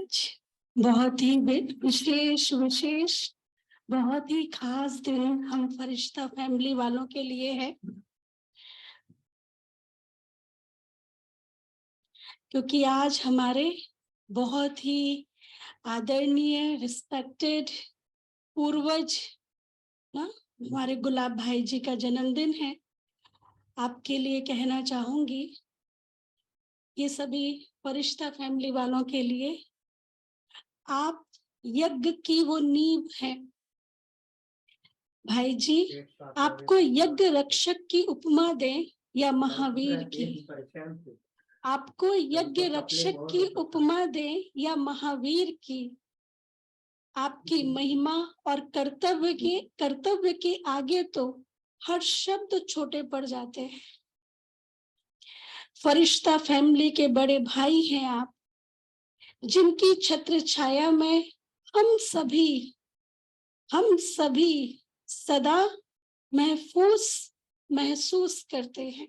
आज बहुत ही विशेष बहुत ही खास दिन हम फरिश्ता फैमिली वालों के लिए है, क्योंकि आज हमारे बहुत ही आदरणीय रिस्पेक्टेड पूर्वज ना हमारे गुलाब भाई जी का जन्मदिन है। आपके लिए कहना चाहूंगी, ये सभी फरिश्ता फैमिली वालों के लिए आप यज्ञ की वो नींव है। भाई जी आपको यज्ञ रक्षक की उपमा दें या महावीर की, आपको यज्ञ रक्षक की उपमा दें या महावीर की, आपकी महिमा और कर्तव्य के आगे तो हर शब्द छोटे पड़ जाते हैं। फरिश्ता फैमिली के बड़े भाई हैं आप, जिनकी छत्र छाया में हम सभी सदा महसूस करते हैं।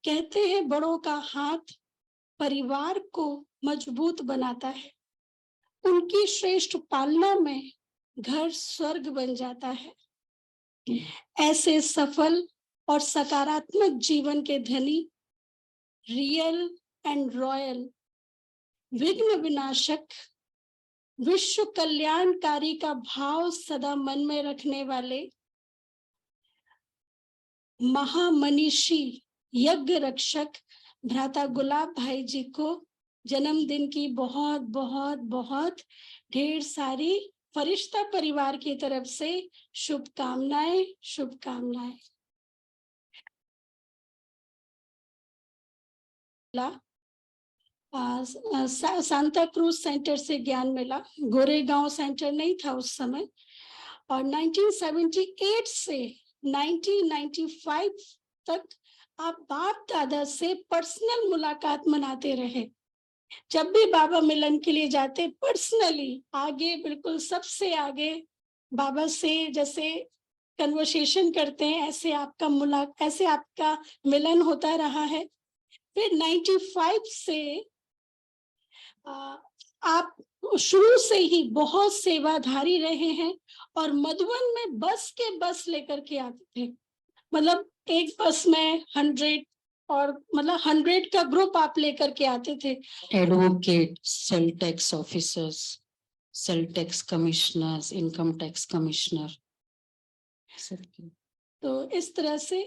कहते हैं बड़ों का हाथ परिवार को मजबूत बनाता है, उनकी श्रेष्ठ पालना में घर स्वर्ग बन जाता है। ऐसे सफल और सकारात्मक जीवन के धनी, रियल एंड रॉयल, विघ्न विनाशक, विश्व कल्याणकारी का भाव सदा मन में रखने वाले महामनीषी यज्ञ रक्षक भ्राता गुलाब भाई जी को जन्मदिन की बहुत बहुत बहुत ढेर सारी फरिश्ता परिवार की तरफ से शुभकामनाएं। सांता क्रूज सेंटर से ज्ञान मिला, गोरेगांव सेंटर नहीं था उस समय, और 1978 से 1995 तक आप बाप दादा से पर्सनल मुलाकात मनाते रहे। जब भी बाबा मिलन के लिए जाते पर्सनली आगे, बिल्कुल सबसे आगे बाबा से जैसे कन्वर्सेशन करते हैं, ऐसे आपका मिलन होता रहा है। फिर 95 से आप शुरू से ही बहुत सेवाधारी रहे हैं और मधुबन में बस लेकर के आते थे। मतलब एक बस में 100 और मतलब 100 का ग्रुप आप लेकर के आते थे। Advocate, sale tax officers, sale tax commissioners, income tax commissioner, तो इस तरह से,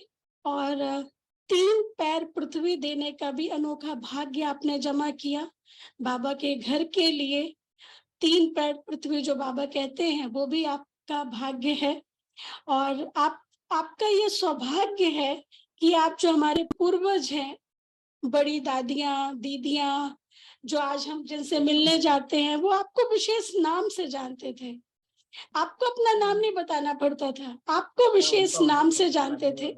और 3 पैर पृथ्वी देने का भी अनोखा भाग्य आपने जमा किया बाबा के घर के लिए। 3 पैर पृथ्वी जो बाबा कहते हैं वो भी आपका भाग्य है, और आपका ये सौभाग्य है कि आप जो हमारे पूर्वज हैं, बड़ी दादियां दीदियां, जो आज हम जिनसे मिलने जाते हैं, वो आपको विशेष नाम से जानते थे। आपको अपना नाम नहीं बताना पड़ता था, आपको विशेष नाम से जानते थे।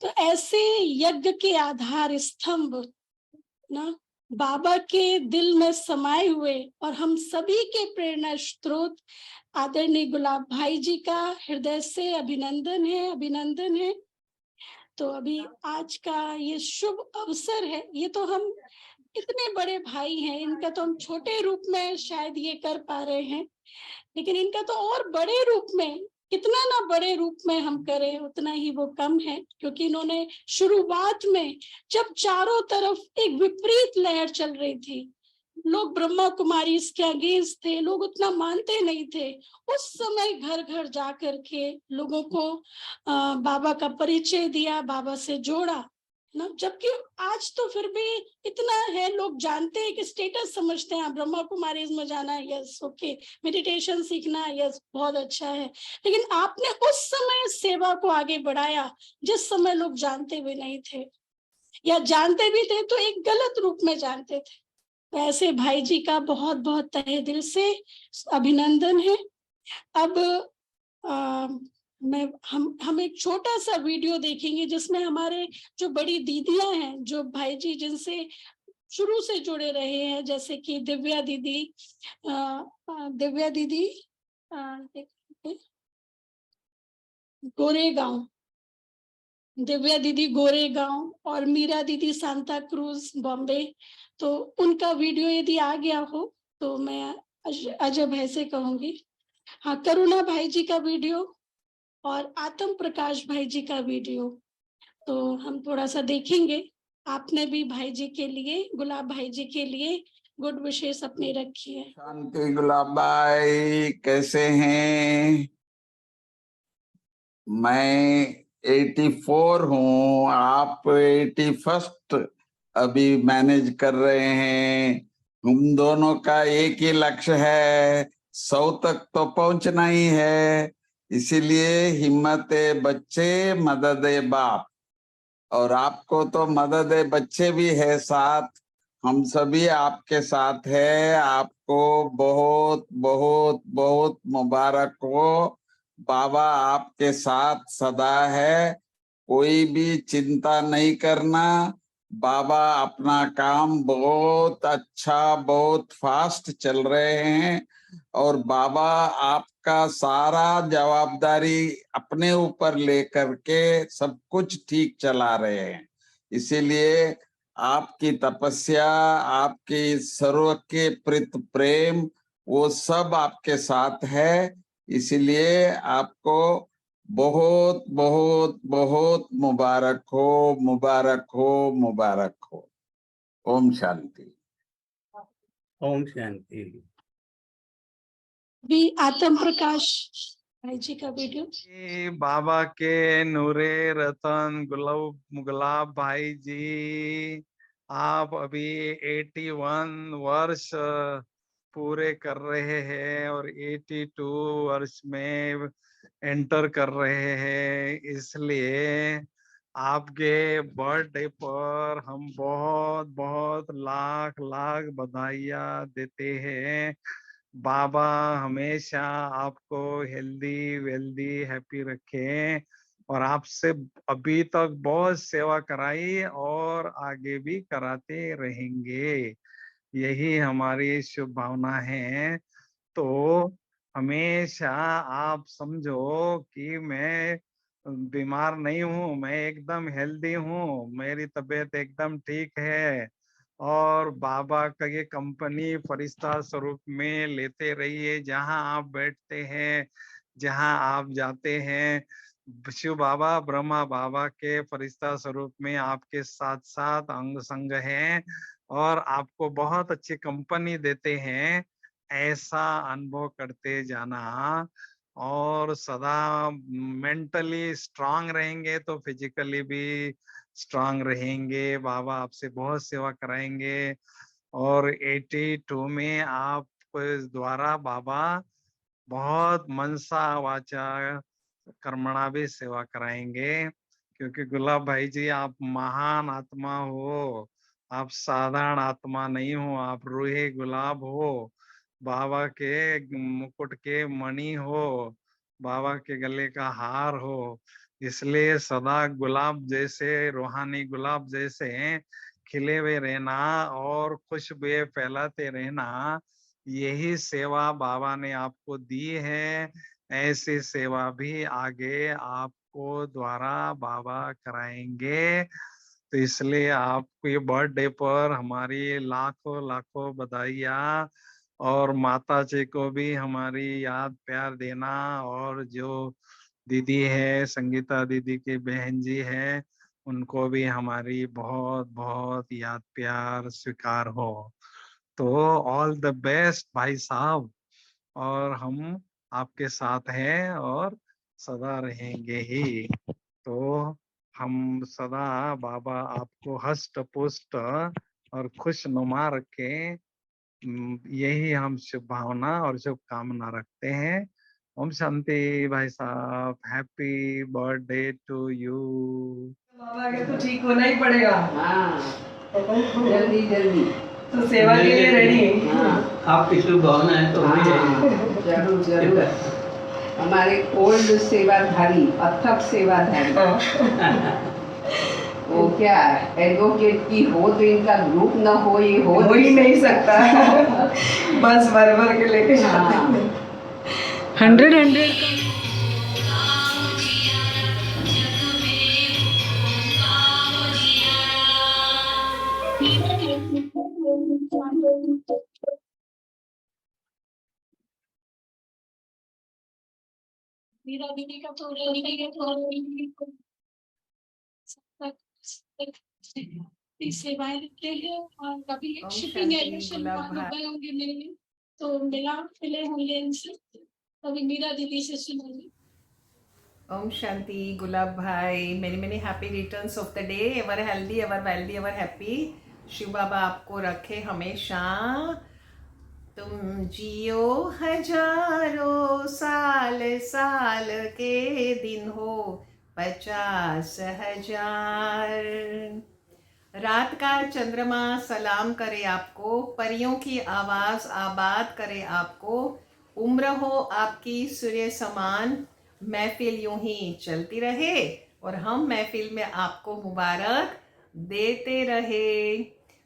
तो ऐसे यज्ञ के आधार स्तंभ ना बाबा के दिल में समाये हुए और हम सभी के प्रेरणा स्रोत आदरणीय गुलाब भाई जी का हृदय से अभिनंदन है। तो अभी आज का ये शुभ अवसर है, ये तो हम इतने बड़े भाई हैं, इनका तो हम छोटे रूप में शायद ये कर पा रहे हैं, लेकिन इनका तो और बड़े रूप में, कितना ना बड़े रूप में हम करें उतना ही वो कम है। क्योंकि इन्होंने शुरुआत में जब चारों तरफ एक विपरीत लहर चल रही थी, लोग ब्रह्मा कुमारी इसके अगेंस्ट थे, लोग उतना मानते नहीं थे, उस समय घर घर जा करके लोगों को बाबा का परिचय दिया, बाबा से जोड़ा ना। जबकि आज तो फिर भी इतना है, लोग जानते हैं कि स्टेटस समझते हैं, ब्रह्मा कुमारीज में जाना है, यस ओके, मेडिटेशन सीखना है, यस बहुत अच्छा है। लेकिन आपने उस समय सेवा को आगे बढ़ाया जिस समय लोग जानते भी नहीं थे, या जानते भी थे तो एक गलत रूप में जानते थे। तो ऐसे भाई जी का बहुत बहुत तहे दिल से अभिनंदन है। अब हम एक छोटा सा वीडियो देखेंगे जिसमें हमारे जो बड़ी दीदियां हैं, जो भाई जी जिनसे शुरू से जुड़े रहे हैं, जैसे कि दिव्या दीदी गोरेगांव, दिव्या दीदी गोरेगांव और मीरा दीदी सांता क्रूज बॉम्बे। तो उनका वीडियो यदि आ गया हो तो मैं अजय भाई से कहूंगी। हाँ, करुणा भाई जी का वीडियो और आत्म प्रकाश भाई जी का वीडियो तो हम थोड़ा सा देखेंगे। आपने भी भाई जी के लिए, गुलाब भाई जी के लिए गुड विशेष अपनी रखी है। शांति गुलाब भाई कैसे हैं? मैं 84 हूँ, आप 81st अभी मैनेज कर रहे हैं। हम दोनों का एक ही लक्ष्य है, 100 तक तो पहुंचना ही है। इसीलिए हिम्मत है बच्चे, मदद है बाप। और आपको तो मदद है बच्चे भी है साथ, हम सभी आपके साथ है। आपको बहुत बहुत बहुत मुबारक हो। बाबा आपके साथ सदा है, कोई भी चिंता नहीं करना। बाबा अपना काम बहुत अच्छा, बहुत फास्ट चल रहे हैं और बाबा आपका सारा जवाबदारी अपने ऊपर लेकर के सब कुछ ठीक चला रहे हैं। इसीलिए आपकी तपस्या, आपकी सर्व के प्रति प्रेम, वो सब आपके साथ है। इसलिए आपको बहुत बहुत बहुत मुबारक हो, मुबारक हो, मुबारक हो। ओम शांति। ओम शांति। भी आत्म प्रकाश भाई जी का वीडियो। बाबा के नूरे रतन गुलाब भाई जी, आप अभी 81 वर्ष पूरे कर रहे हैं और 82 वर्ष में एंटर कर रहे हैं। इसलिए आपके बर्थडे पर हम बहुत बहुत लाख लाख बधाइयाँ देते हैं। बाबा हमेशा आपको हेल्दी वेल्दी हैप्पी रखें और आपसे अभी तक बहुत सेवा कराई और आगे भी कराते रहेंगे, यही हमारी शुभ भावना है। तो हमेशा आप समझो कि मैं बीमार नहीं हूँ, मैं एकदम हेल्दी हूँ, मेरी तबीयत एकदम ठीक है। और बाबा का ये कंपनी फरिश्ता स्वरूप में लेते रहिए, जहां आप बैठते हैं, जहां आप जाते हैं, शिव बाबा ब्रह्मा बाबा के फरिश्ता स्वरूप में आपके साथ साथ अंग संग हैं और आपको बहुत अच्छी कंपनी देते हैं। ऐसा अनुभव करते जाना और सदा मेंटली स्ट्रांग रहेंगे तो फिजिकली भी स्ट्रांग रहेंगे। बाबा आपसे बहुत सेवा कराएंगे और 82 में आप द्वारा बाबा बहुत मनसा वाचा कर्मणा भी सेवा कराएंगे, क्योंकि गुलाब भाई जी आप महान आत्मा हो, आप साधारण आत्मा नहीं हो, आप रूहे गुलाब हो, बाबा के मुकुट के मणि हो, बाबा के गले का हार हो। इसलिए सदा गुलाब जैसे, रूहानी गुलाब जैसे खिले हुए रहना और खुशबुएं फैलाते रहना, यही सेवा बाबा ने आपको दी है। ऐसी सेवा भी आगे आपको द्वारा बाबा कराएंगे। तो इसलिए आपको ये बर्थडे पर हमारी लाखों लाखों बधाइयाँ और माता जी को भी हमारी याद प्यार देना और जो दीदी है संगीता दीदी की बहन जी है उनको भी हमारी बहुत बहुत याद प्यार स्वीकार हो। तो ऑल द बेस्ट भाई साहब, और हम आपके साथ हैं और सदा रहेंगे ही। तो हम सदा बाबा आपको हष्ट पुष्ट और खुशनुमा रखें, यही हम शुभ भावना और शुभकामना रखते हैं। ओम शांति भाई साहब, हैप्पी बर्थडे टू यू। बाबा के तो ठीक होना ही पड़ेगा। हाँ, जल्दी जल्दी। तो सेवा के लिए रेडी। हाँ, आपकी शुभ भावना है तो हाँ, जरूर जरूर। हमारे ओल्ड सेवाधारी, अथक सेवाधारी, वो क्या एडवोकेट की हो तो इनका ग्रुप न हो, ये हो ही नहीं सकता। बस भर के लेके जाते हाँ। हैं। 100 Thank you. मीरा दीदी का तो सेवाएं देते हैं और कभी ओम शिपिंग शांति एडिशन गुलाब वालों भाई। गए होंगे मिलने, तो मिले होंगे इनसे, कभी मीरा दीदी से सुनेंगे। Om Shanti, Gulab Bhai, many happy returns of the day, ever healthy, ever wealthy, ever happy. Shiv बाबा आपको रखे हमेशा, तुम जियो हजारों साल, साल के दिन हो 50,000। रात का चंद्रमा सलाम करे आपको, परियों की आवाज आबाद करे आपको, उम्र हो आपकी सूर्य समान, महफिल यूं ही चलती रहे और हम महफिल में आपको मुबारक देते रहे।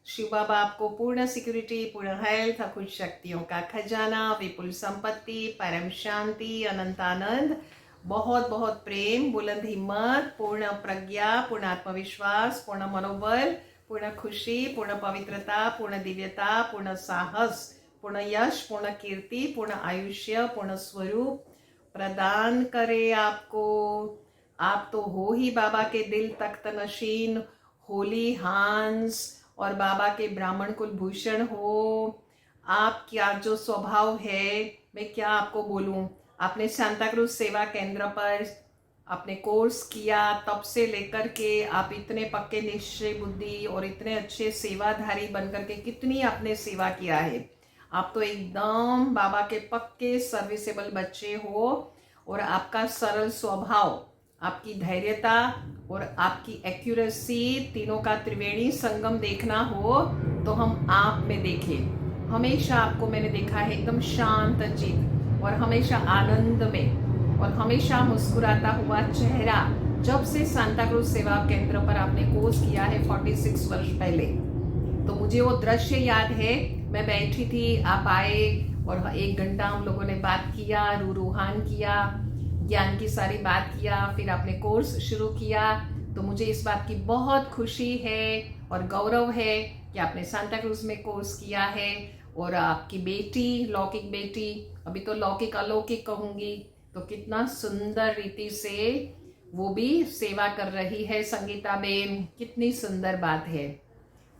शिव बाबा आपको पूर्ण सिक्योरिटी, पूर्ण हेल्थ, खुश शक्तियों का खजाना, विपुल संपत्ति, परम शांति, अनंत आनंद, बहुत बहुत प्रेम, बुलंद हिम्मत, पूर्ण प्रज्ञा, पूर्ण आत्मविश्वास, पूर्ण मनोबल, पूर्ण खुशी, पूर्ण पवित्रता, पूर्ण दिव्यता, पूर्ण साहस, पूर्ण यश, पूर्ण कीर्ति, पूर्ण आयुष्य, पूर्ण स्वरूप प्रदान करे आपको। आप तो हो ही बाबा के दिल तख्त नशीन, होली हांस और बाबा के ब्राह्मण कुल भूषण हो। आप क्या जो स्वभाव है, मैं क्या आपको बोलूं। आपने सांता क्रूज सेवा केंद्र पर आपने कोर्स किया, तब से लेकर के आप इतने पक्के निश्चय बुद्धि और इतने अच्छे सेवाधारी बनकर के कितनी आपने सेवा किया है। आप तो एकदम बाबा के पक्के सर्विसेबल बच्चे हो और आपका सरल स्वभाव, आपकी धैर्यता और आपकी एक्यूरेसी, तीनों का त्रिवेणी संगम देखना हो तो हम आप में देखें। हमेशा आपको मैंने देखा है एकदम शांत चित और हमेशा आनंद में और हमेशा मुस्कुराता हुआ चेहरा। जब से सांता क्रूज सेवा केंद्र पर आपने कोर्स किया है 46 वर्ष पहले, तो मुझे वो दृश्य याद है। मैं बैठी थी, आप आए और 1 घंटा हम लोगों ने बात किया, रूहान किया, ज्ञान की सारी बात किया, फिर आपने कोर्स शुरू किया। तो मुझे इस बात की बहुत खुशी है और गौरव है कि आपने सांता क्रूज में कोर्स किया है और आपकी बेटी, लौकिक बेटी, अभी तो लौकिक अलौकिक कहूंगी, तो कितना सुंदर रीति से वो भी सेवा कर रही है। संगीता बेन, कितनी सुंदर बात है।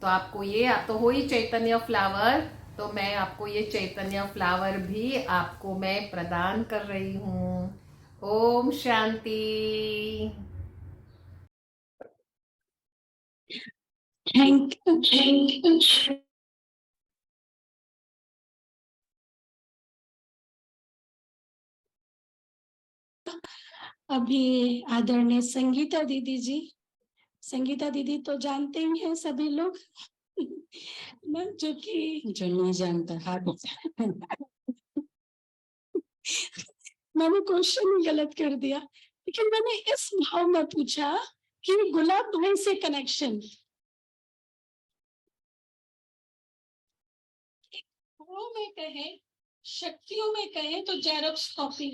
तो आपको ये, आप तो हो ही चैतन्य फ्लावर, तो मैं आपको ये चैतन्य फ्लावर भी आपको मैं प्रदान कर रही हूँ। ओम शांति। Thank you. अभी आदरणीय संगीता दीदी जी, संगीता दीदी तो जानते ही हैं सभी लोग ना, जो कि जो नहीं जानता हाथ मैंने क्वेश्चन ही गलत कर दिया, लेकिन मैंने इस भाव में पूछा कि गुलाब भाई से कनेक्शन में कहे, शक्तियों में कहे तो जेरॉक्स कॉपी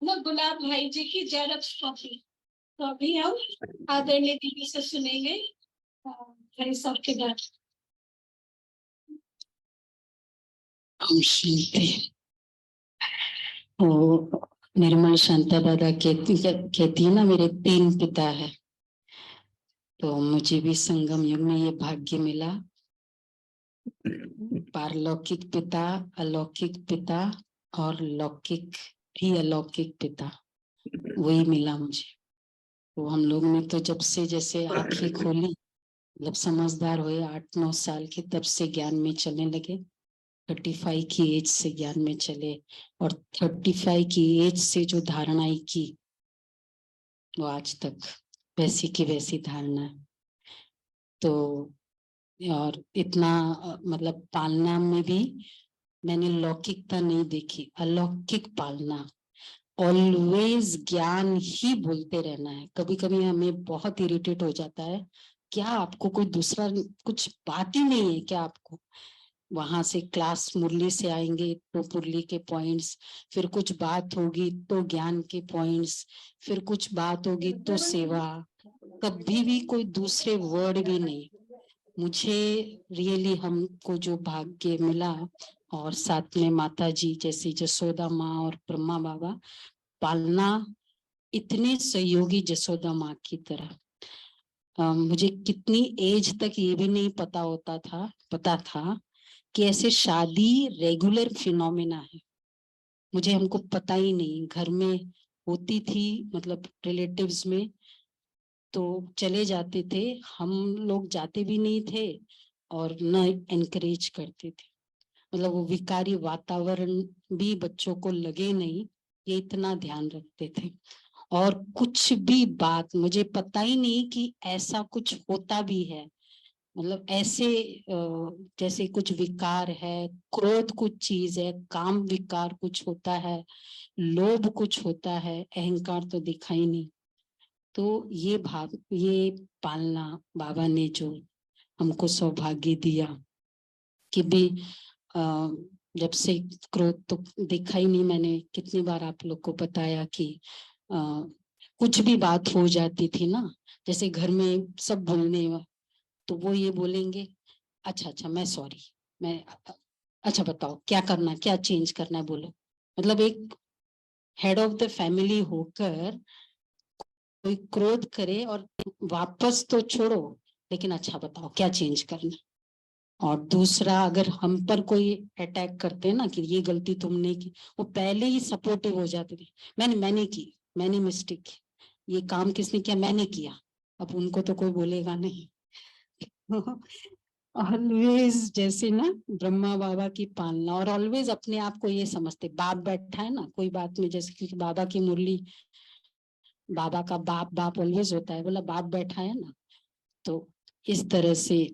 ना, गुलाब भाई जी की जेरॉक्स कॉपी। तो अभी हम आदरणीय दीदी से सुनेंगे भाई साहब के बाद। वो निर्मल शांता दादा कहती है ना, मेरे 3 पिता है। तो मुझे भी संगम युग में ये भाग्य मिला, पारलौकिक पिता, अलौकिक पिता और लौकिक भी अलौकिक पिता, वही मिला मुझे। तो हम लोग ने तो जब से जैसे आंखें खोली, मतलब समझदार हुए 8-9 साल के, तब से ज्ञान में चलने लगे। 35 की एज से ज्ञान में चले और 35 की एज से जो धारणाएं की, वो आज तक वैसी की वैसी धारणा है। तो और इतना मतलब पालना में भी मैंने लौकिकता नहीं देखी, अलौकिक पालना। ऑलवेज ज्ञान ही बोलते रहना है। कभी कभी हमें बहुत इरिटेट हो जाता है, क्या आपको कोई दूसरा कुछ बात ही नहीं है क्या? आपको वहां से क्लास मुरली से आएंगे तो मुरली के पॉइंट्स, फिर कुछ बात होगी तो ज्ञान के पॉइंट्स, फिर कुछ बात होगी तो सेवा, कभी भी कोई दूसरे वर्ड भी नहीं। मुझे रियली हमको जो भाग्य मिला, और साथ में माता जी जैसे जसोदा माँ और ब्रह्मा बाबा, पालना इतने सहयोगी जसोदा माँ की तरह। मुझे कितनी एज तक ये भी नहीं पता था कि ऐसे शादी रेगुलर फिनोमेना है। मुझे हमको पता ही नहीं, घर में होती थी, मतलब रिलेटिव्स में तो चले जाते थे, हम लोग जाते भी नहीं थे और न एनकरेज करते थे। मतलब वो विकारी वातावरण भी बच्चों को लगे नहीं, ये इतना ध्यान रखते थे। और कुछ भी बात, मुझे पता ही नहीं कि ऐसा कुछ होता भी है, मतलब ऐसे जैसे कुछ विकार है, क्रोध कुछ चीज है, काम विकार कुछ होता है, लोभ कुछ होता है, अहंकार तो दिखा ही नहीं। तो ये पालना बाबा ने जो हमको सौभाग्य दिया कि भी जब से क्रोध तो देखा ही नहीं। मैंने कितनी बार आप लोग को बताया कि कुछ भी बात हो जाती थी ना, जैसे घर में सब बोलने, तो वो ये बोलेंगे, अच्छा मैं सॉरी, मैं अच्छा बताओ क्या करना, क्या चेंज करना है बोलो। मतलब एक हेड ऑफ द फैमिली होकर कोई क्रोध करे और वापस तो छोड़ो, लेकिन अच्छा बताओ क्या चेंज करना। और दूसरा, अगर हम पर कोई अटैक करते हैं ना कि ये गलती तुमने की, वो पहले ही सपोर्टिव हो जाते थे, मैंने की, मैंने मिस्टेक की, ये काम किसने किया, मैंने किया। अब उनको तो कोई बोलेगा नहीं। ऑलवेज जैसे ना ब्रह्मा बाबा की पालना, और ऑलवेज अपने आप को ये समझते बाप बैठा है ना कोई बात में, जैसे कि बाबा की मुरली, बाबा का बाप बाप ऑलवेज होता है, बोला बाप बैठा है ना, तो इस तरह से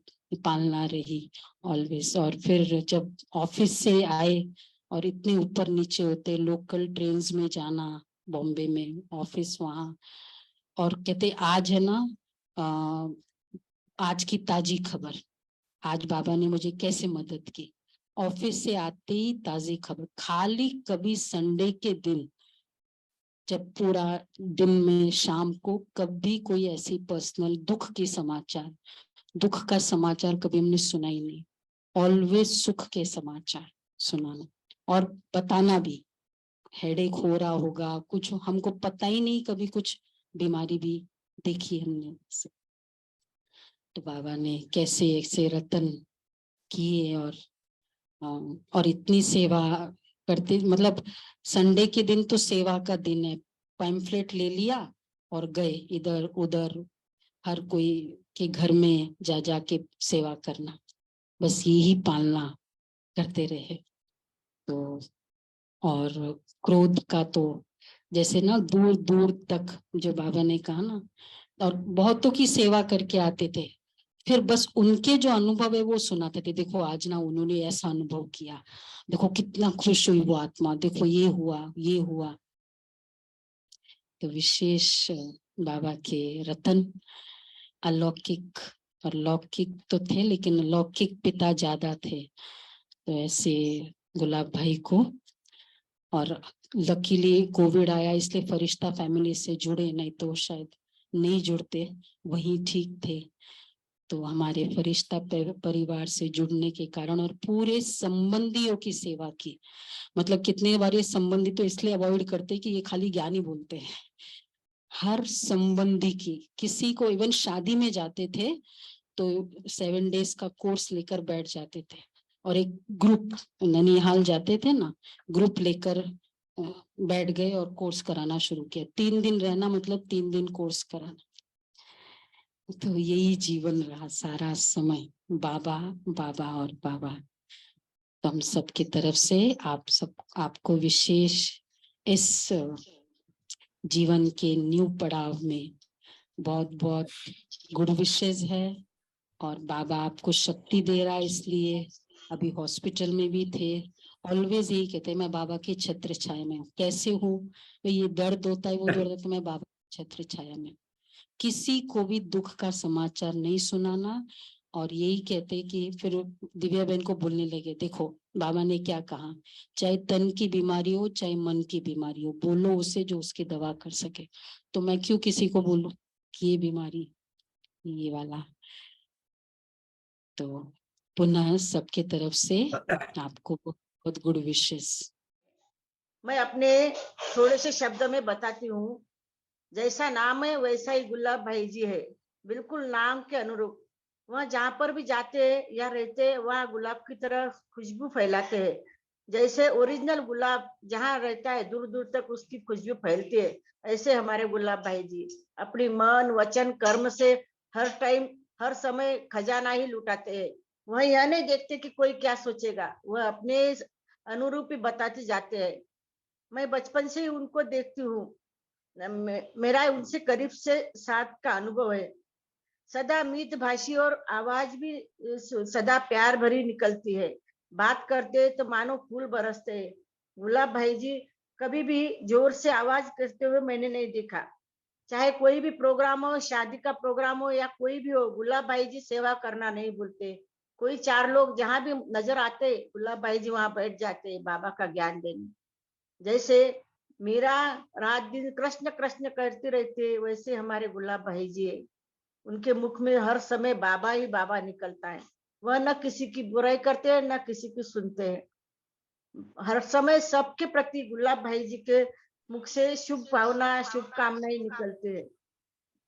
पालना रही ऑलवेज। और फिर जब ऑफिस से आए और इतने ऊपर नीचे होते, लोकल ट्रेन्स में जाना, बॉम्बे में ऑफिस वहां, और कहते आज है ना आज की ताजी खबर, आज बाबा ने मुझे कैसे मदद की। ऑफिस से आते ही ताजी खबर, खाली कभी संडे के दिन, जब पूरा दिन में शाम को कभी कोई ऐसी पर्सनल दुख की समाचार, दुख का समाचार कभी हमने सुना ही नहीं। ऑलवेज सुख के समाचार सुनाना और बताना भी, हेडेक हो रहा होगा कुछ, हमको पता ही नहीं, कभी कुछ बीमारी भी देखी हमने। तो बाबा ने कैसे ऐसे रतन किए, और इतनी सेवा करते, मतलब संडे के दिन तो सेवा का दिन है, पैम्फलेट ले लिया और गए इधर उधर, हर कोई के घर में जा जाके सेवा करना, बस यही पालना करते रहे। तो और क्रोध का तो जैसे ना दूर दूर तक, जो बाबा ने कहा ना, और बहुतों की सेवा करके आते थे, फिर बस उनके जो अनुभव है वो सुनाते थे, देखो आज ना उन्होंने ऐसा अनुभव किया, देखो कितना खुश हुई वो आत्मा, देखो ये हुआ ये हुआ। तो विशेष बाबा के रतन, अलौकिक और लौकिक तो थे, लेकिन लौकिक पिता ज्यादा थे। तो ऐसे गुलाब भाई को, और लकीली कोविड आया इसलिए फरिश्ता फैमिली से जुड़े, नहीं तो शायद नहीं जुड़ते, वही ठीक थे। तो हमारे फरिश्ता परिवार से जुड़ने के कारण और पूरे संबंधियों की सेवा की, मतलब कितने बार ये संबंधी तो इसलिए अवॉइड करते कि ये खाली ज्ञानी बोलते हैं, हर संबंधी की, किसी को, इवन शादी में जाते थे तो 7 days का कोर्स लेकर बैठ जाते थे, और एक ग्रुप, ननिहाल जाते थे ना, ग्रुप लेकर बैठ गए और कोर्स कराना शुरू किया। 3 दिन रहना मतलब 3 दिन कोर्स कराना। तो यही जीवन रहा सारा समय, बाबा बाबा और बाबा। तो हम सब की तरफ से आपको विशेष इस जीवन के न्यू पड़ाव में बहुत बहुत गुड विशेष है। और बाबा आपको शक्ति दे रहा है, इसलिए अभी हॉस्पिटल में भी थे, ऑलवेज यही कहते हैं मैं बाबा की छत्र छाया में हूँ। कैसे हूँ, ये दर्द होता है वो दर्द होता है, मैं बाबा की छत्र छाया में, किसी को भी दुख का समाचार नहीं सुनाना। और यही कहते कि फिर दिव्या बहन को बोलने लगे, देखो बाबा ने क्या कहा, चाहे तन की बीमारी हो चाहे मन की बीमारी हो, बोलो उसे जो उसकी दवा कर सके। तो मैं क्यों किसी को बोलूं कि ये बीमारी ये वाला। तो पुनः सबके तरफ से आपको बहुत गुड विशेष। मैं अपने थोड़े से शब्द में बताती हूँ। जैसा नाम है वैसा ही गुलाब भाई जी है, बिल्कुल नाम के अनुरूप। वहाँ जहाँ पर भी जाते हैं या रहते हैं, वहाँ गुलाब की तरह खुशबू फैलाते हैं। जैसे ओरिजिनल गुलाब जहाँ रहता है दूर दूर तक उसकी खुशबू फैलती है, ऐसे हमारे गुलाब भाई जी अपनी मन वचन कर्म से हर टाइम हर समय खजाना ही लुटाते हैं। वह यह नहीं देखते कि कोई क्या सोचेगा, वह अपने अनुरूप ही बताते जाते हैं। मैं बचपन से ही उनको देखती हूँ। मेरा उनसे करीब से साथ का अनुभव है। सदा मीत भाषी और आवाज भी सदा प्यार भरी निकलती है। बात करते तो मानो फूल बरसते हैं। गुलाब भाई जी कभी भी जोर से आवाज करते हुए मैंने नहीं देखा। चाहे कोई भी प्रोग्राम हो, शादी का प्रोग्राम हो या कोई भी हो, गुलाब भाई जी सेवा करना नहीं भूलते। कोई 4 लोग जहां भी नजर आते, गुलाब भाई जी वहां बैठ जाते बाबा का ज्ञान देने। जैसे मीरा रात दिन कृष्ण कृष्ण करती रहती है, वैसे हमारे गुलाब भाई जी है। उनके मुख में हर समय बाबा ही बाबा निकलता है। वह न किसी की बुराई करते हैं, न किसी की सुनते हैं। हर समय सबके प्रति गुलाब भाई जी के मुख से शुभ भावना शुभकामनाएं निकलते हैं।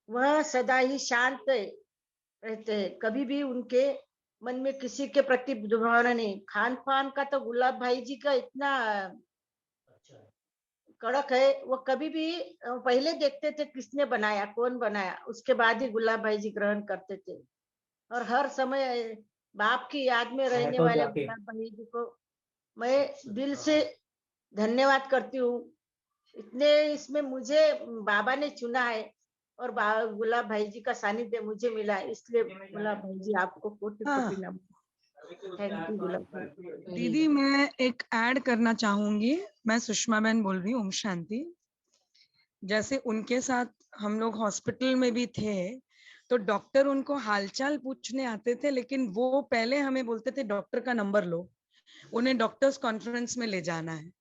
वह सदा ही शांत रहते हैं, कभी भी उनके मन में किसी के प्रति दुर्भावना नहीं। खान पान का तो गुलाब भाई जी का इतना कड़क है, वो कभी भी पहले देखते थे किसने बनाया कौन बनाया, उसके बाद ही गुलाब भाई जी ग्रहण करते थे। और हर समय बाप की याद में रहने वाले गुलाब भाई जी को मैं दिल से धन्यवाद करती हूँ। इतने इसमें मुझे बाबा ने चुना है और गुलाब भाई जी का सानिध्य मुझे मिला है, इसलिए गुलाब भाई जी आपको कोटि कोटि नमन। थैंक यू गुलाब भाई। दीदी मैं एक ऐड करना चाहूंगी। मैं सुषमा बहन बोल रही हूँ, ओम शांति। जैसे उनके साथ हम लोग हॉस्पिटल में भी थे तो डॉक्टर उनको हालचाल पूछने आते थे, लेकिन वो पहले हमें बोलते थे डॉक्टर का नंबर लो, उन्हें डॉक्टर्स कॉन्फ्रेंस में ले जाना है।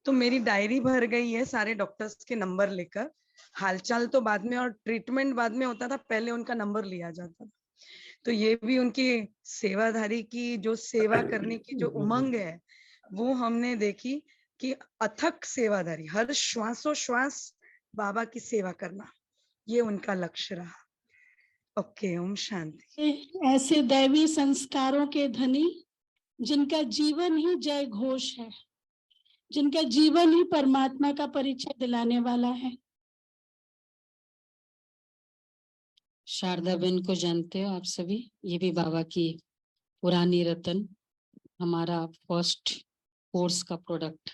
तो मेरी डायरी भर गई है सारे डॉक्टर्स के नंबर लेकर। हालचाल तो बाद में और ट्रीटमेंट बाद में होता था, पहले उनका नंबर लिया जाता था। तो ये भी उनकी सेवाधारी की जो सेवा करने की जो उमंग है वो हमने देखी कि अथक सेवाधारी, हर श्वासोश्वास बाबा की सेवा करना, ये उनका लक्ष्य रहा। ओके, ओम शांति। ऐसे दैवी संस्कारों के धनी जिनका जीवन ही जय घोष है, जिनका जीवन ही परमात्मा का परिचय दिलाने वाला है। शारदा बहन को जानते हो आप सभी, ये भी बाबा की पुरानी रतन, हमारा फर्स्ट कोर्स का प्रोडक्ट।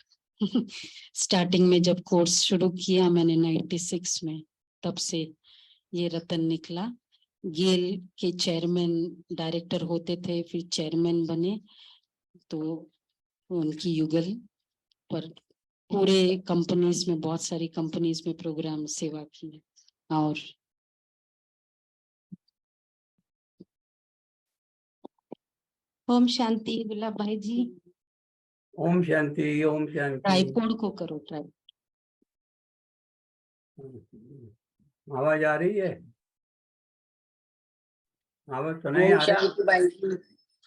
स्टार्टिंग में जब कोर्स शुरू किया मैंने 96 में, तब से ये रतन निकला। गेल के चेयरमैन डायरेक्टर होते थे, फिर चेयरमैन बने, तो उनकी युगल पर पूरे कंपनीज में, बहुत सारी कंपनीज में प्रोग्राम सेवा की। और ओम शांति गुलाब भाई जी। ओम शांति, ओम शांति। ट्राइपॉड को करो, ट्राइपॉड। आवाज आ रही है? आवाज सुनाई आ रही है? शांति भाई जी,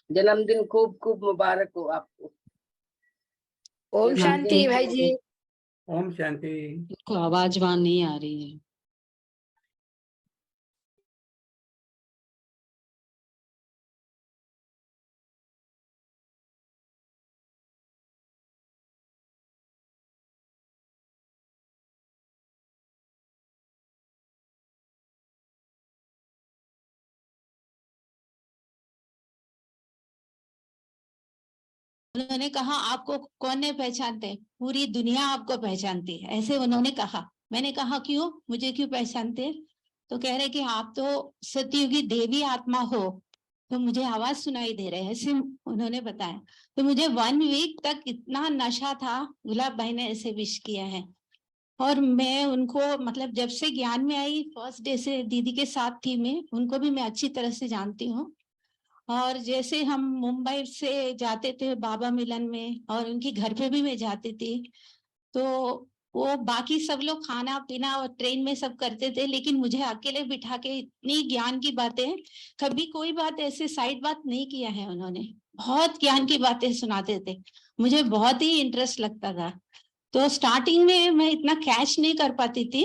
जन्मदिन खूब खूब मुबारक हो आपको। ओम शांति भाई जी। ओम शांति। इनको आवाज वहां नहीं आ रही है। उन्होंने कहा आपको कौन नहीं पहचानते, पूरी दुनिया आपको पहचानती है, ऐसे उन्होंने कहा। मैंने कहा क्यों, मुझे क्यों पहचानते? तो कह रहे कि आप तो सतयुगी देवी आत्मा हो, तो मुझे आवाज सुनाई दे रहे है, ऐसे उन्होंने बताया। तो मुझे 1 वीक तक इतना नशा था, गुलाब भाई ने ऐसे विश किया है। और मैं उनको मतलब जब से ज्ञान में आई, फर्स्ट डे से दीदी के साथ थी मैं, उनको भी मैं अच्छी तरह से जानती हूँ। और जैसे हम मुंबई से जाते थे बाबा मिलन में, और उनके घर पे भी मैं जाती थी, तो वो बाकी सब लोग खाना पीना और ट्रेन में सब करते थे, लेकिन मुझे अकेले बिठा के इतनी ज्ञान की बातें, कभी कोई बात ऐसे साइड बात नहीं किया है उन्होंने, बहुत ज्ञान की बातें सुनाते थे, मुझे बहुत ही इंटरेस्ट लगता था। तो स्टार्टिंग में मैं इतना कैश नहीं कर पाती थी।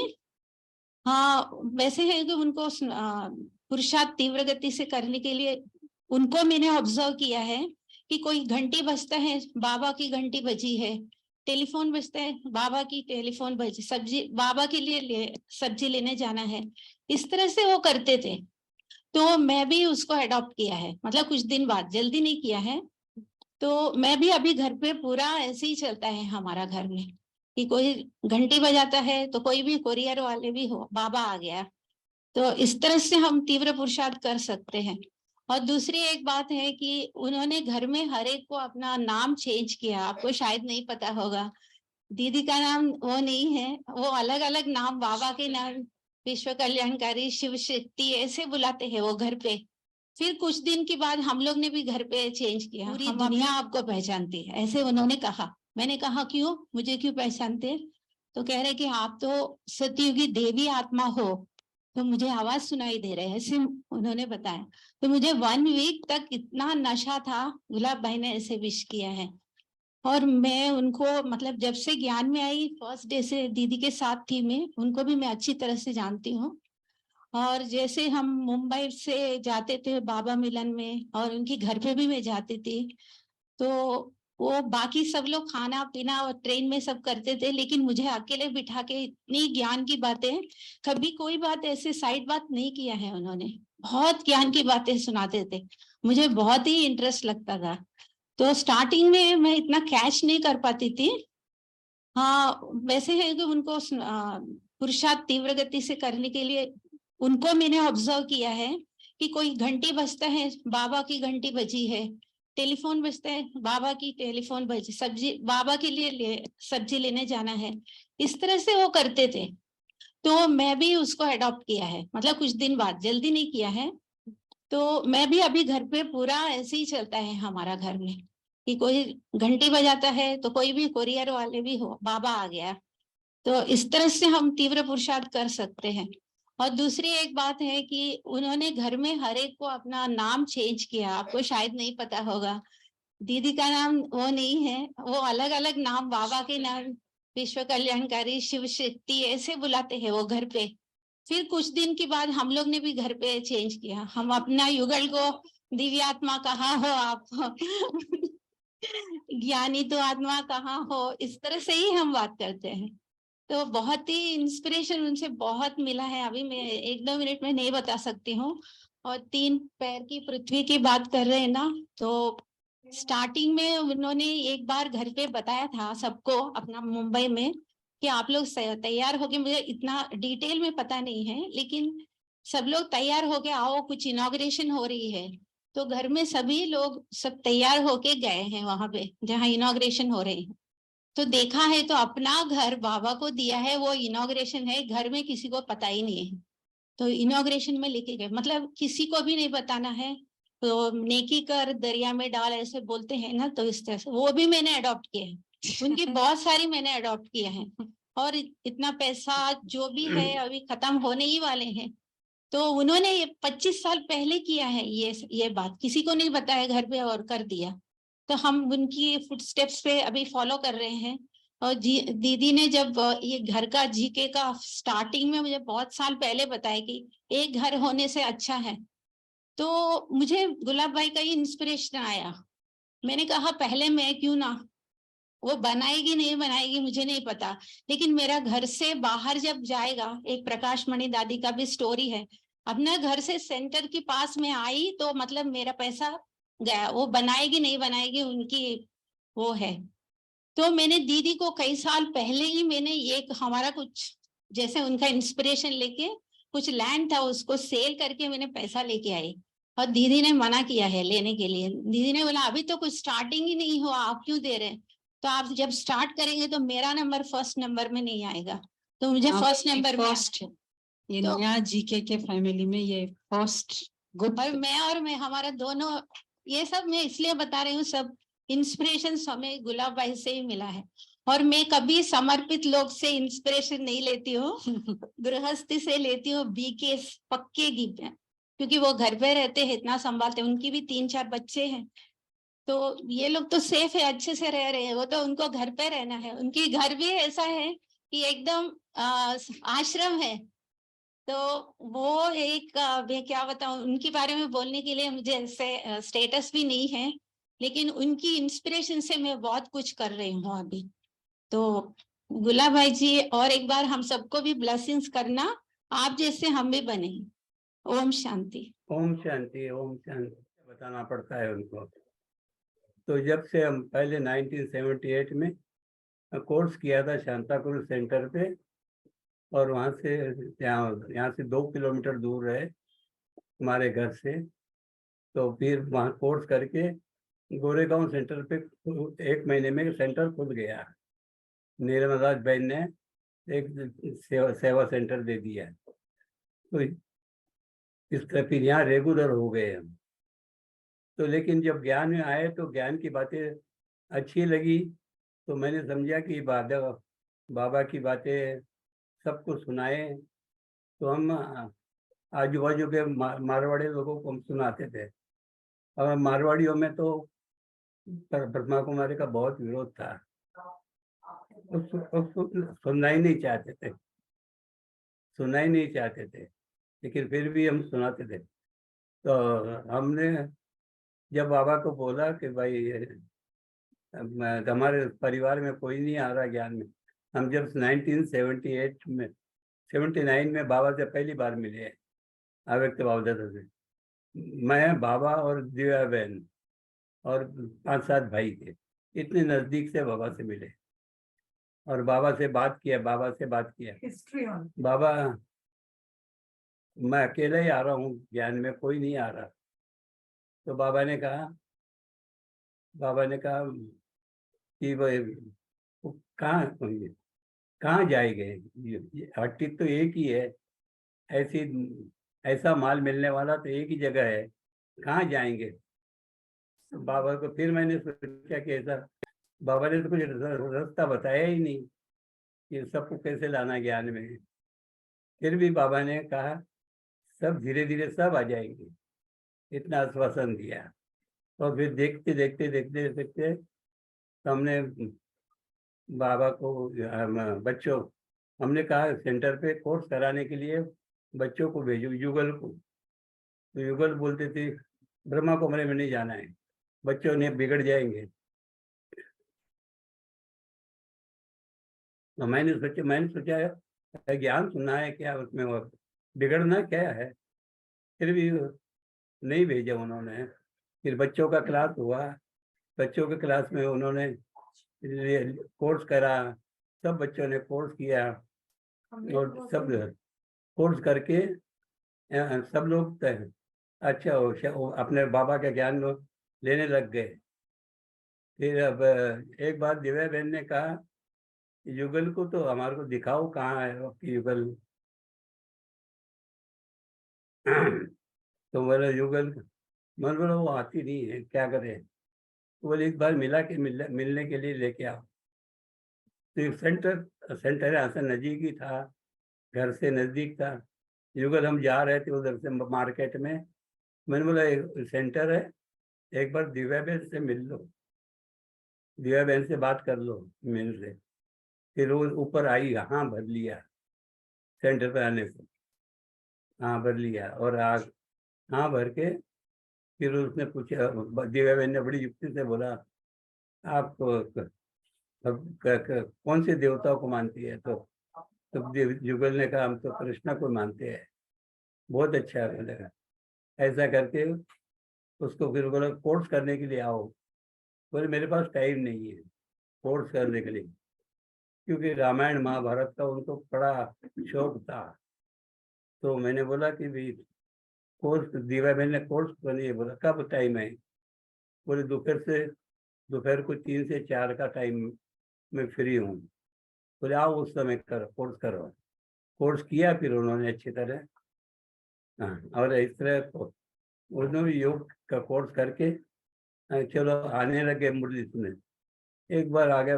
हाँ, वैसे है कि उनको पुरुषार्थ तीव्र गति से करने के लिए उनको मैंने ऑब्जर्व किया है कि कोई घंटी बजता है, बाबा की घंटी बजी है, टेलीफोन बजता है, बाबा की टेलीफोन बजी, सब्जी बाबा के लिए सब्जी लेने जाना है, इस तरह से वो करते थे। तो मैं भी उसको अडॉप्ट किया है, मतलब कुछ दिन बाद, जल्दी नहीं किया है। तो मैं भी अभी घर पे पूरा ऐसे ही चलता है हमारा घर में कि कोई घंटी बजाता है तो कोई भी कोरियर वाले भी हो, बाबा आ गया। तो इस तरह से हम तीव्र पुरुषार्थ कर सकते हैं। और दूसरी एक बात है कि उन्होंने घर में हर एक को अपना नाम चेंज किया, आपको शायद नहीं पता होगा। दीदी का नाम वो नहीं है, वो अलग अलग नाम, बाबा के नाम, विश्व कल्याणकारी, शिव शक्ति, ऐसे बुलाते हैं वो घर पे। फिर कुछ दिन के बाद हम लोग ने भी घर पे चेंज किया, पूरी दुनिया आपको पहचानती है, ऐसे उन्होंने कहा। मैंने कहा क्यों, मुझे क्यों पहचानते? तो कह रहे कि आप तो सतयुगी देवी आत्मा हो, तो मुझे आवाज सुनाई दे रहे है, ऐसे उन्होंने बताया। तो मुझे 1 वीक तक इतना नशा था, गुलाब भाई ने ऐसे विश किया है। और मैं उनको, मतलब जब से ज्ञान में आई, फर्स्ट डे से दीदी के साथ थी मैं, उनको भी मैं अच्छी तरह से जानती हूँ। और जैसे हम मुंबई से जाते थे बाबा मिलन में, और उनके घर पे भी मैं जाती थी, तो वो बाकी सब लोग खाना पीना और ट्रेन में सब करते थे, लेकिन मुझे अकेले बिठा के इतनी ज्ञान की बातें, कभी कोई बात ऐसे साइड बात नहीं किया है उन्होंने, बहुत ज्ञान की बातें सुनाते थे, मुझे बहुत ही इंटरेस्ट लगता था। तो स्टार्टिंग में मैं इतना कैश नहीं कर पाती थी। हाँ, वैसे है कि उनको पुरुषार्थ तीव्र गति से करने के लिए उनको मैंने ऑब्जर्व किया है कि कोई घंटी बजता है, बाबा की घंटी बजी है, टेलीफोन बजता है, बाबा की टेलीफोन बजी, सब्जी बाबा के लिए सब्जी लेने जाना है, इस तरह से वो करते थे। तो मैं भी उसको अडॉप्ट किया है, मतलब कुछ दिन बाद, जल्दी नहीं किया है। तो मैं भी अभी घर पे पूरा ऐसे ही चलता है हमारा घर में कि कोई घंटी बजाता है तो कोई भी कोरियर वाले भी हो, बाबा आ गया। तो इस तरह से हम तीव्र पुरुषार्थ कर सकते हैं। और दूसरी एक बात है कि उन्होंने घर में हर एक को अपना नाम चेंज किया, आपको शायद नहीं पता होगा। दीदी का नाम वो नहीं है, वो अलग अलग नाम, बाबा के नाम, विश्व कल्याणकारी, शिव शक्ति, ऐसे बुलाते हैं वो घर पे। फिर कुछ दिन के बाद हम लोग ने भी घर पे चेंज किया, हम अपना युगल को दिव्य आत्मा कहाँ हो आप ज्ञानी तो आत्मा कहाँ हो, इस तरह से ही हम बात करते हैं। तो बहुत ही इंस्पिरेशन उनसे बहुत मिला है, अभी मैं 1-2 मिनट में नहीं बता सकती हूँ। और 3 पैर की पृथ्वी की बात कर रहे हैं ना, तो स्टार्टिंग में उन्होंने एक बार घर पे बताया था सबको अपना मुंबई में कि आप लोग तैयार होके, मुझे इतना डिटेल में पता नहीं है, लेकिन सब लोग तैयार होके आओ, कुछ इनॉग्रेशन हो रही है। तो घर में सभी लोग सब तैयार होके गए हैं वहां पे जहाँ इनॉग्रेशन हो रही है। तो देखा है तो अपना घर बाबा को दिया है, वो इनॉग्रेशन है, घर में किसी को पता ही नहीं है। तो इनॉग्रेशन में लेके गए, मतलब किसी को भी नहीं बताना है। तो नेकी कर दरिया में डाल, ऐसे बोलते हैं ना, तो इस तरह से वो भी मैंने अडॉप्ट किया है। उनकी बहुत सारी मैंने अडॉप्ट किया है। और इतना पैसा जो भी है अभी खत्म होने ही वाले हैं। तो उन्होंने ये 25 साल पहले किया है, ये बात किसी को नहीं बताया घर पे, और कर दिया। तो हम उनकी फुटस्टेप्स पे अभी फॉलो कर रहे हैं। और दीदी ने जब ये घर का जीके का स्टार्टिंग में मुझे बहुत साल पहले बताया कि एक घर होने से अच्छा है, तो मुझे गुलाब भाई का ही इंस्पिरेशन आया। मैंने कहा पहले मैं क्यों ना, वो बनाएगी नहीं बनाएगी मुझे नहीं पता, लेकिन मेरा घर से बाहर जब जाएगा, एक प्रकाश मणि दादी का भी स्टोरी है, अपना घर से सेंटर के पास में आई तो मतलब मेरा पैसा गया। वो बनाएगी नहीं बनाएगी उनकी वो है। तो मैंने दीदी को कई साल पहले ही मैंने ये हमारा कुछ जैसे उनका इंस्पिरेशन लेके कुछ लैंड था, उसको सेल करके मैंने पैसा लेके आई। और दीदी ने मना किया है लेने के लिए। दीदी ने बोला अभी तो कुछ स्टार्टिंग ही नहीं हुआ, आप क्यों दे रहे हैं? तो आप जब स्टार्ट करेंगे तो मेरा नंबर फर्स्ट नंबर में नहीं आएगा, तो मुझे फर्स्ट नंबर में फर्स्ट ये नया जीके के फैमिली में ये फर्स्ट गुड। और मैं हमारा दोनों, ये सब मैं इसलिए बता रही हूँ, सब इंस्पिरेशन हमें गुलाब भाई से ही मिला है। और मैं कभी समर्पित लोग से इंस्पिरेशन नहीं लेती हूँ गृहस्थी से लेती हूँ, बीके पक्के की, क्योंकि वो घर पे रहते हैं, इतना संभालते हैं, उनकी भी 3-4 बच्चे हैं। तो ये लोग तो सेफ है, अच्छे से रह रहे हैं, वो तो उनको घर पे रहना है, उनकी घर भी ऐसा है कि एकदम आश्रम है। तो वो एक मैं क्या बताऊं, उनके बारे में बोलने के लिए मुझे ऐसे स्टेटस भी नहीं है, लेकिन उनकी इंस्पिरेशन से मैं बहुत कुछ कर रही हूँ अभी। तो गुलाब भाई जी, और एक बार हम सबको भी ब्लेसिंग्स करना, आप जैसे हम भी बने। ओम शांति। ओम शांति, ओम शांति बताना पड़ता है उनको। तो जब से हम पहले 1978 में कोर्स किया था शांताकुर सेंटर पे, और वहाँ से यहाँ से 2 किलोमीटर दूर है हमारे घर से। तो फिर वहाँ कोर्स करके गोरेगांव सेंटर पे 1 महीने में सेंटर खुल गया। निर्मला बहन ने एक सेवा सेंटर दे दिया। तो इस तरह फिर यहाँ रेगुलर हो गए हम। तो लेकिन जब ज्ञान में आए तो ज्ञान की बातें अच्छी लगी, तो मैंने समझा कि बाबा की बातें सबको सुनाए। तो हम आजू बाजू के मारवाड़ी लोगों को हम सुनाते थे। और मारवाड़ियों में तो ब्रह्मा कुमारी का बहुत विरोध था, सुनना ही नहीं चाहते थे, सुनना ही नहीं चाहते थे, लेकिन फिर भी हम सुनाते थे। तो हमने जब बाबा को बोला कि भाई हमारे परिवार में कोई नहीं आ रहा ज्ञान में, हम जब 1978 में 79 में बाबा से पहली बार मिले अव्यक्त बाबा से, मैं, बाबा और दिव्या बहन और 5-7 भाई थे, इतने नजदीक से बाबा से मिले और बाबा से बात किया। हिस्ट्री ऑन बाबा, मैं अकेला ही आ रहा हूँ ज्ञान में, कोई नहीं आ रहा। तो बाबा ने कहा कि वो कहाँ जाएंगे, हट्टी तो एक ही है, ऐसा माल मिलने वाला तो एक ही जगह है, कहाँ जाएंगे। बाबा को फिर मैंने सोचा कि ऐसा, बाबा ने तो कुछ रास्ता बताया ही नहीं कि सबको कैसे लाना ज्ञान में। फिर भी बाबा ने कहा सब धीरे धीरे सब आ जाएंगे, इतना आश्वासन दिया। और फिर देखते देखते हमने बाबा को बच्चों, हमने कहा सेंटर पे कोर्स कराने के लिए बच्चों को भेजो, युगल को। तो युगल बोलते थे ब्रह्मा कमरे में नहीं जाना है, बच्चों ने बिगड़ जाएंगे। तो मैंने सोचा ज्ञान सुनना है क्या, उसमें वो बिगड़ना क्या है। फिर भी नहीं भेजा उन्होंने। फिर बच्चों का क्लास हुआ, बच्चों के क्लास में उन्होंने कोर्स करा, सब बच्चों ने कोर्स किया और सब कोर्स करके सब लोग अच्छा अपने बाबा का ज्ञान लेने लग गए। फिर अब एक बार दिव्या बहन ने कहा युगल को तो हमारे को दिखाओ कहाँ है आपकी युगल। तो बोला युगल, मैं बोला वो आती नहीं है, क्या करे। तो बोले एक बार मिलने के लिए लेके आओ। तो एक सेंटर यहाँ से नज़दीक ही था, घर से नज़दीक था। युगल हम जा रहे थे उधर से मार्केट में, मैंने बोला एक सेंटर है, एक बार दिव्या बहन से मिल लो, दिव्या बहन से बात कर लो मिल से। फिर वो ऊपर आई, हाँ भर लिया, सेंटर पे आने को हाँ भर लिया। और हाँ भर के फिर उसने पूछा, दिव्या बहन ने बड़ी युक्ति से बोला आप कौन से देवताओं को मानती है। तो युगल ने कहा हम तो कृष्णा को मानते हैं। बहुत अच्छा लगा। ऐसा करके उसको फिर बोला कोर्स करने के लिए आओ। बोले मेरे पास टाइम नहीं है कोर्स करने के लिए, क्योंकि रामायण महाभारत का उनको बड़ा शौक था। तो मैंने बोला कि भाई कोर्स, दिव्या बहन ने कोर्स बनिए। बोला कब टाइम है। बोले दोपहर को 3 से 4 का टाइम में फ्री हूँ। बोले आओ उस समय कोर्स करो। कोर्स किया फिर उन्होंने अच्छी तरह। हाँ, और इस तरह उन्होंने योग का कोर्स करके चलो आने लगे मुरली सुने। एक बार आ गया,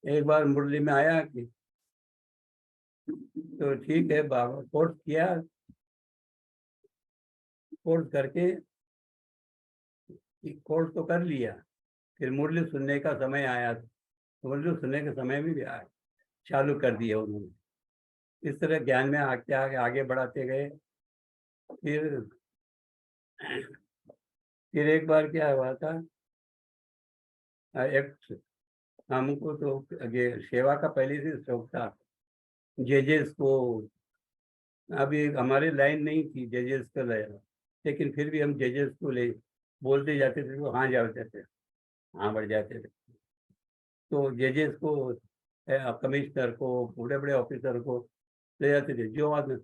एक बार मुरली में आया कि तो ठीक है, बाबा कोर्स किया, कोर्स करके कि कोर्स तो कर लिया, फिर मुरली सुनने का समय आया तो मुरली सुनने के समय में भी चालू कर दिया उन्होंने। इस तरह ज्ञान में आगे आगे आगे बढ़ाते गए। फिर एक बार क्या हुआ था, एक हमको तो ये सेवा का पहले से शौक था, जजेस को, अभी हमारी लाइन नहीं थी जजेस का लाइन, लेकिन फिर भी हम जजेस को ले बोलते जाते थे तो हाँ जाते थे, हाँ बढ़ जाते थे। तो जजेस को, कमिश्नर को, बड़े बड़े ऑफिसर को ले जाते थे, जो आदमी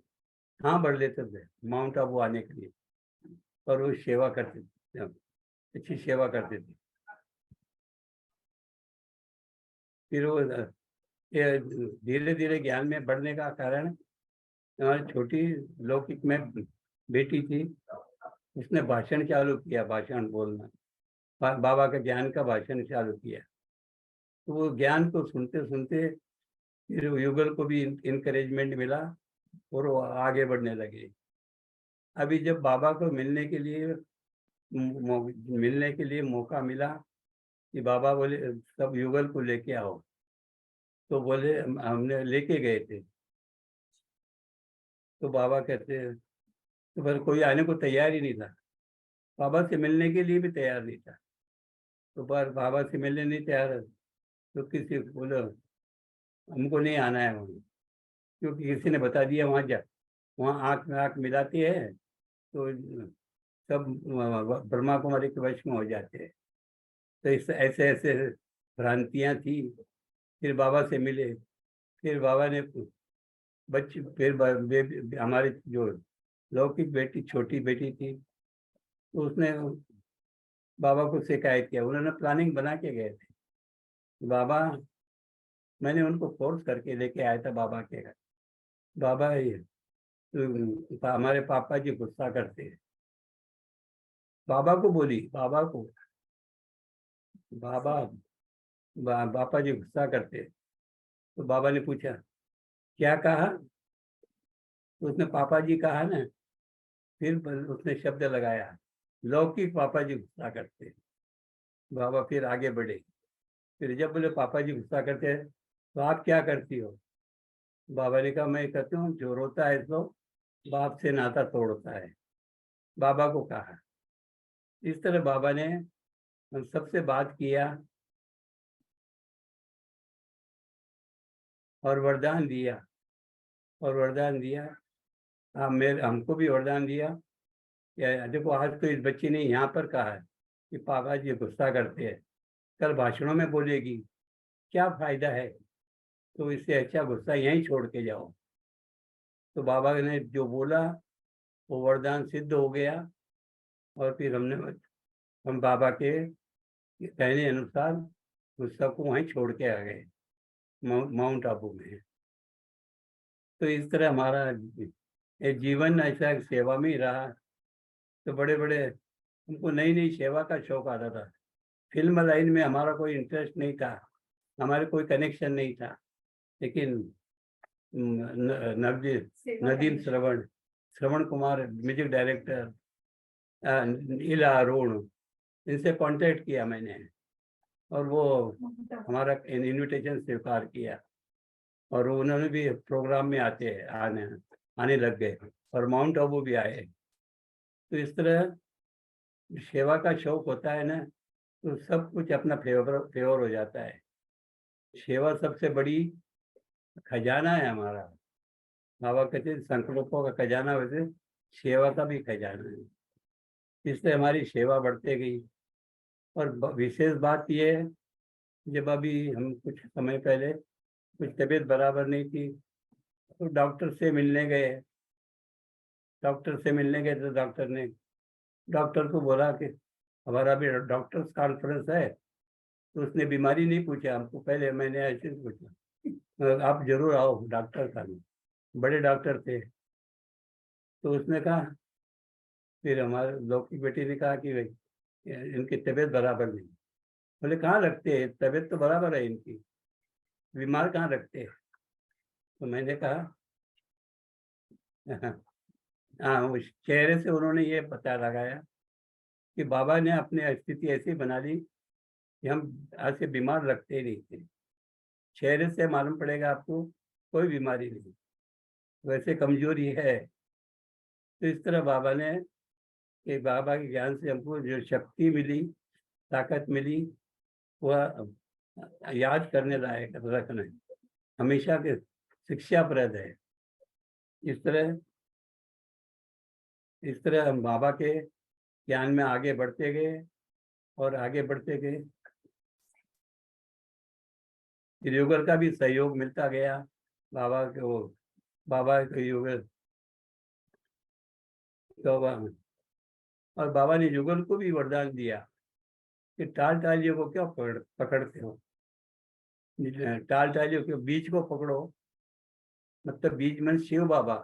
हाँ बढ़ लेते थे माउंट आबू आने के लिए, और वो सेवा करते थे, अच्छी सेवा करते थे। फिर वो धीरे धीरे ज्ञान में बढ़ने का कारण, हमारी छोटी लौकिक में बेटी थी, उसने भाषण चालू किया, भाषण बोलना, बाबा के ज्ञान का भाषण चालू किया। तो वो ज्ञान को सुनते सुनते फिर युगल को भी इनकरेजमेंट मिला और वो आगे बढ़ने लगे। अभी जब बाबा को मिलने के लिए मौका मिला कि बाबा बोले सब युगल को लेके आओ, तो बोले हमने लेके गए थे। तो बाबा कहते तो फिर कोई आने को तैयार ही नहीं था, बाबा से मिलने के लिए भी तैयार नहीं था। तो पर बाबा से मिलने नहीं तैयार, तो किसी बोलो हमको नहीं आना है वहाँ, क्योंकि किसी ने बता दिया वहाँ जा, वहाँ आँख में आँख मिलाती है तो सब ब्रह्मा कुमारी के वश में हो जाते हैं। तो इस ऐसे ऐसे भ्रांतियाँ थी। फिर बाबा से मिले, फिर बाबा ने बच्चे, फिर हमारी जो लौकिक बेटी छोटी बेटी थी, तो उसने बाबा को शिकायत किया। उन्होंने प्लानिंग बना के गए थे, बाबा, मैंने उनको फोर्स करके लेके आया था बाबा के घर। बाबा ये तो हमारे पापा जी गुस्सा करते हैं, बाबा को बोली, बाबा को, पापा जी गुस्सा करते। तो बाबा ने पूछा क्या कहा, तो उसने पापा जी कहा ना, फिर उसने शब्द लगाया लौकिक पापा जी गुस्सा करते। बाबा फिर आगे बढ़े, फिर जब बोले पापा जी गुस्सा करते हैं तो आप क्या करती हो? बाबा ने कहा मैं कहती हूँ जो रोता है तो बाप से नाता तोड़ता है, बाबा को कहा। इस तरह बाबा ने हम सबसे बात किया और वरदान दिया, हमको भी वरदान दिया। देखो आज तो इस बच्ची ने यहाँ पर कहा है कि पापा जी गुस्सा करते हैं, कल भाषणों में बोलेगी, क्या फायदा है? तो इससे अच्छा गुस्सा यहीं छोड़ के जाओ। तो बाबा ने जो बोला वो वरदान सिद्ध हो गया, और फिर हम बाबा के कहने अनुसार गुस्सा को वहीं छोड़ के आ गए माउंट आबू में। तो इस तरह हमारा जीवन ऐसा सेवा में ही रहा। तो बड़े बड़े हमको नई नई सेवा का शौक आता था। फिल्म लाइन में हमारा कोई इंटरेस्ट नहीं था, हमारे कोई कनेक्शन नहीं था, लेकिन नदीम श्रवण कुमार म्यूजिक डायरेक्टर, इला अरुण, इनसे कांटेक्ट किया मैंने, और वो हमारा इनविटेशन स्वीकार किया, और उन्होंने भी प्रोग्राम में आने लग गए, और माउंट आबू भी आए। तो इस तरह सेवा का शौक होता है ना, तो सब कुछ अपना फेवर हो जाता है। सेवा सबसे बड़ी खजाना है हमारा। बाबा कहते हैं संकल्पों का खजाना, वैसे सेवा का भी खजाना है। इससे हमारी सेवा बढ़ते गई। और विशेष बात यह है, जब अभी हम कुछ समय पहले कुछ तबीयत बराबर नहीं थी, तो डॉक्टर से मिलने गए तो डॉक्टर को बोला कि हमारा अभी डॉक्टर्स कॉन्फ्रेंस है, तो उसने बीमारी नहीं पूछा हमको, पहले मैंने ऐसे पूछा आप जरूर आओ डॉक्टर का, बड़े डॉक्टर थे। तो उसने कहा, फिर हमारे लौकिक बेटी ने कहा कि भाई इनकी तबीयत बराबर नहीं। बोले कहाँ रखते हैं, तबीयत तो बराबर है इनकी, बीमार कहाँ रखते हैं? तो मैंने कहा हाँ, उस चेहरे से उन्होंने ये पता लगाया कि बाबा ने अपनी स्थिति ऐसी बना ली कि हम आज से बीमार रखते ही नहीं थे। चेहरे से मालूम पड़ेगा आपको कोई बीमारी नहीं, वैसे कमजोरी है। तो इस तरह बाबा ने, कि बाबा के ज्ञान से हमको जो शक्ति मिली, ताकत मिली, वह याद करने लायक रखना है, हमेशा के शिक्षाप्रद है। इस तरह हम बाबा के ज्ञान में आगे बढ़ते गए और आगे बढ़ते गए। युगल का भी सहयोग मिलता गया बाबा के युगल तो और बाबा ने युगल को भी वरदान दिया कि टाल टालियों को क्यों पकड़ते हो, टाल टालियों के बीज को पकड़ो, मतलब बीज मन शिव बाबा,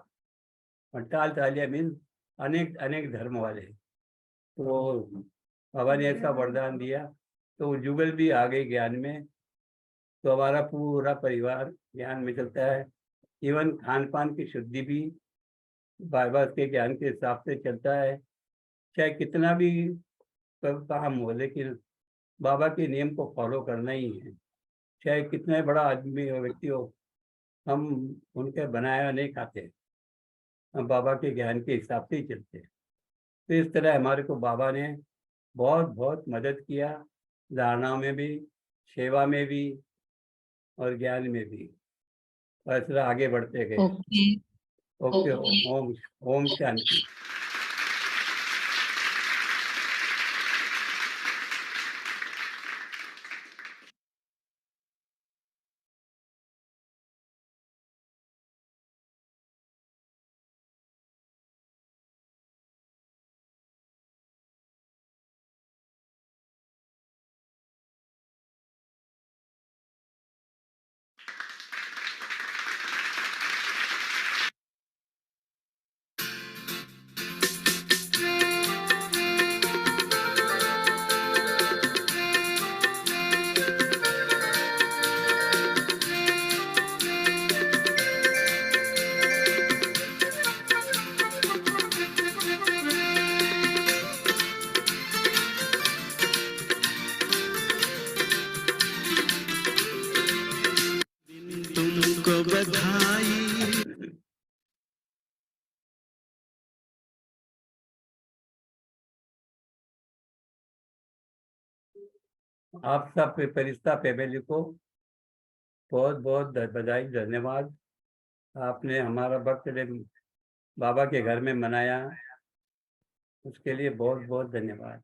और टाल टालिया मीन अनेक अनेक धर्म वाले। तो बाबा ने ऐसा वरदान दिया तो युगल भी आ गई ज्ञान में। तो हमारा पूरा परिवार ज्ञान में चलता है। इवन खान पान की शुद्धि भी बाबा के ज्ञान के हिसाब से चलता है। चाहे कितना भी काम हो, लेकिन बाबा के नियम को फॉलो करना ही है। चाहे कितना बड़ा आदमी हो, व्यक्ति हो, हम उनके बनाया नहीं खाते, हम बाबा के ज्ञान के हिसाब से ही चलते हैं। तो इस तरह हमारे को बाबा ने बहुत बहुत मदद किया, धारणा में भी, सेवा में भी और ज्ञान में भी। और इस तरह आगे बढ़ते गए। ओके, ओम शांति। तुमको बधाई। आप सब परिस्ता फैमिली को बहुत बहुत बधाई, धन्यवाद। आपने हमारा बर्थडे बाबा के घर में मनाया, उसके लिए बहुत बहुत धन्यवाद।